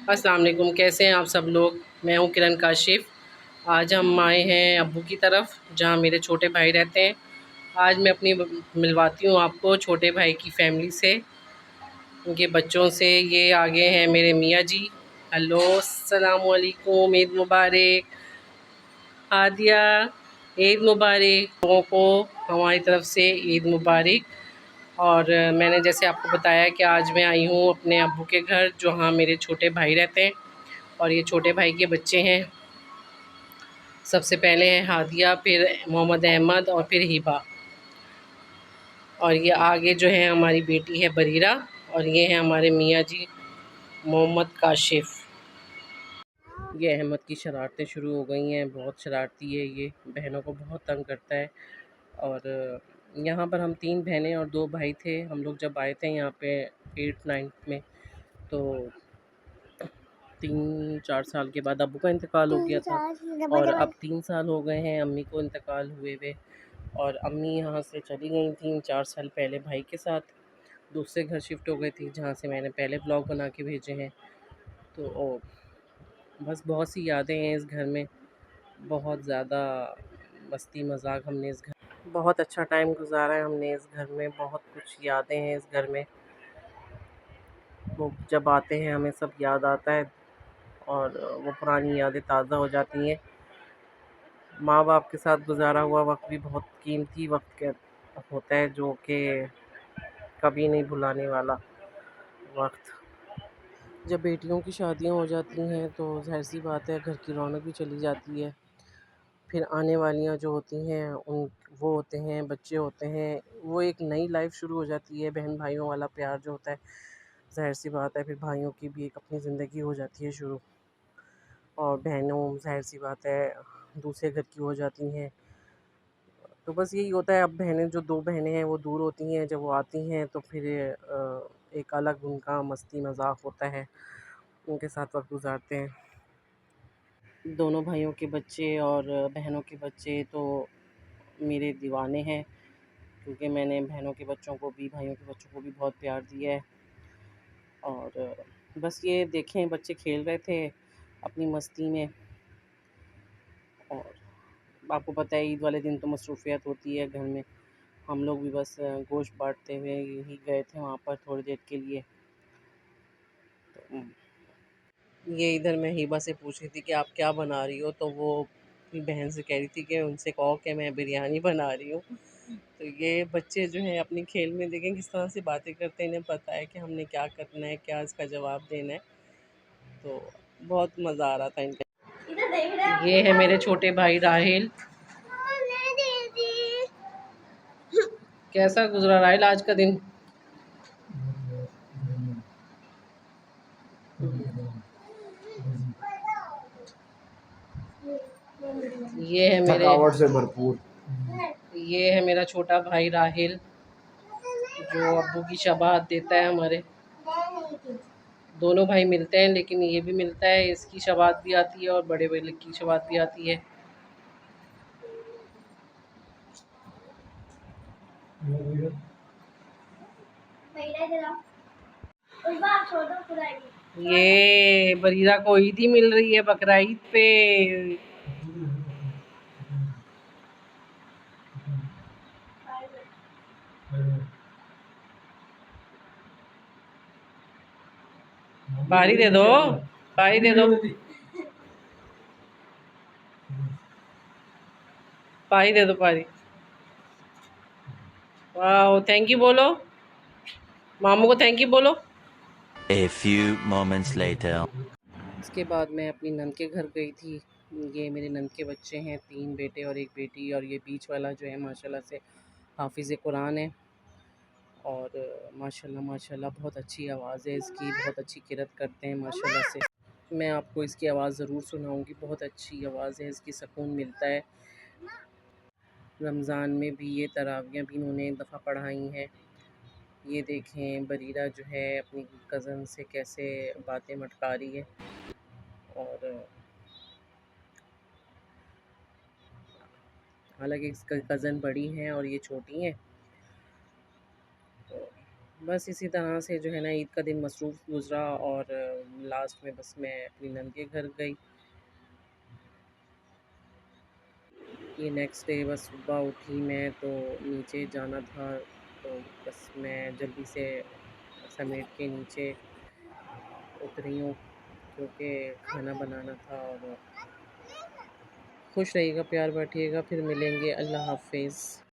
अस्सलाम वालेकुम, कैसे हैं आप सब लोग। मैं हूं किरण काशिफ़। आज हम आए हैं अब्बू की तरफ, जहां मेरे छोटे भाई रहते हैं। आज मैं अपनी मिलवाती हूं आपको छोटे भाई की फ़ैमिली से, उनके बच्चों से। ये आगे हैं मेरे मियाँ जी। हेलो, अस्सलाम वालेकुम, ईद मुबारक। हादिया, ईद मुबारक। लोगों को हमारी तरफ से ईद मुबारक। और मैंने जैसे आपको बताया कि आज मैं आई हूँ अपने अब्बू के घर, जहाँ मेरे छोटे भाई रहते हैं। और ये छोटे भाई के बच्चे हैं। सबसे पहले है हादिया, फिर मोहम्मद अहमद और फिर हिबा। और ये आगे जो है हमारी बेटी है बरीरा। और ये है हमारे मियाँ जी मोहम्मद काशिफ़। ये अहमद की शरारतें शुरू हो गई हैं, बहुत शरारती है ये, बहनों को बहुत तंग करता है। और यहाँ पर हम 3 बहनें और 2 भाई थे। हम लोग जब आए थे यहाँ पे 8th-9th में, तो 3-4 साल के बाद अब्बू का इंतकाल हो गया था। और अब 3 साल हो गए हैं अम्मी को इंतकाल हुए हुए। और अम्मी यहाँ से चली गई थी 4 साल पहले भाई के साथ, दूसरे घर शिफ्ट हो गई थी, जहाँ से मैंने पहले ब्लॉग बना के भेजे हैं। तो बस बहुत सी यादें हैं इस घर में, बहुत ज़्यादा मस्ती मजाक हमने इस घर, बहुत अच्छा टाइम गुजारा है हमने इस घर में। बहुत कुछ यादें हैं इस घर में, वो जब आते हैं हमें सब याद आता है और वो पुरानी यादें ताज़ा हो जाती हैं। माँ बाप के साथ गुजारा हुआ वक्त भी बहुत कीमती वक्त होता है, जो कि कभी नहीं भुलाने वाला वक्त। जब बेटियों की शादियाँ हो जाती हैं तो ज़ाहिर सी बात है घर की रौनक भी चली जाती है। फिर आने वालियाँ जो होती हैं उन वो होते हैं, बच्चे होते हैं, वो एक नई लाइफ शुरू हो जाती है। बहन भाइयों वाला प्यार जो होता है, ज़ाहिर सी बात है फिर भाइयों की भी एक अपनी ज़िंदगी हो जाती है शुरू। और बहनों ज़ाहिर सी बात है दूसरे घर की हो जाती हैं। तो बस यही होता है। अब बहनें, जो 2 बहनें हैं वो दूर होती हैं, जब वो आती हैं तो फिर एक अलग उनका मस्ती मज़ाक होता है, उनके साथ वक़्त गुज़ारते हैं। दोनों भाइयों के बच्चे और बहनों के बच्चे तो मेरे दीवाने हैं, क्योंकि मैंने बहनों के बच्चों को भी भाइयों के बच्चों को भी बहुत प्यार दिया है। और बस ये देखें, बच्चे खेल रहे थे अपनी मस्ती में। और आपको पता है ईद वाले दिन तो मसरूफ़ियत होती है घर में। हम लोग भी बस गोश्त बाँटते हुए ही गए थे वहाँ पर थोड़ी देर के लिए। तो ये इधर मैं हिबा से पूछ रही थी कि आप क्या बना रही हो, तो वो अपनी बहन से कह रही थी कि उनसे कहो कि मैं बिरयानी बना रही हूँ। तो ये बच्चे जो हैं अपने खेल में देखें किस तरह से बातें करते हैं, इन्हें पता है कि हमने क्या करना है, क्या इसका जवाब देना है। तो बहुत मज़ा आ रहा था इनका। ये है मेरे छोटे भाई राहिल। कैसा गुजरा राहिल आज का दिन? ये है मेरे थकावट से भरपूर। ये है मेरा छोटा भाई राहिल, जो अब्बू की शबाहत देता है हमारे। दोनों भाई मिलते हैं, लेकिन ये भी मिलता है, इसकी शबाहत भी आती है और बड़े वाले की शबाहत भी आती है। ये बरीरा को ईदी मिल रही है, बकरा ईद पे। पारी दे दो, पारी दे दो, पारी दे दो, पारी। वाह, थैंक यू बोलो, मामू को थैंक यू बोलो। A few moments later. इसके बाद मैं अपनी नंद के घर गई थी। ये मेरे नंद के बच्चे हैं, 3 बेटे और 1 बेटी। और ये बीच वाला जो है माशाल्लाह से हाफिज़ कुरान है। और माशाल्लाह माशाल्लाह बहुत अच्छी आवाज़ है इसकी, बहुत अच्छी किरत करते हैं माशाल्लाह से। मैं आपको इसकी आवाज़ ज़रूर सुनाऊंगी, बहुत अच्छी आवाज़ है इसकी, सुकून मिलता है। रमज़ान में भी ये तरावियाँ भी इन्होंने एक दफ़ा पढ़ाई हैं। ये देखें बरीरा जो है अपनी कज़न से कैसे बातें मटका रही है। और हालांकि इसका कज़न बड़ी हैं और ये छोटी हैं। तो बस इसी तरह से जो है ना ईद का दिन मसरूफ़ गुज़रा और लास्ट में बस मैं अपनी नंद के घर गई। ये नेक्स्ट डे बस सुबह उठी मैं तो नीचे जाना था, तो बस मैं जल्दी से समेट के नीचे उतरी हूँ क्योंकि खाना बनाना था। और खुश रहिएगा, प्यार बाँटिएगा, फिर मिलेंगे। अल्लाह हाफ़िज़।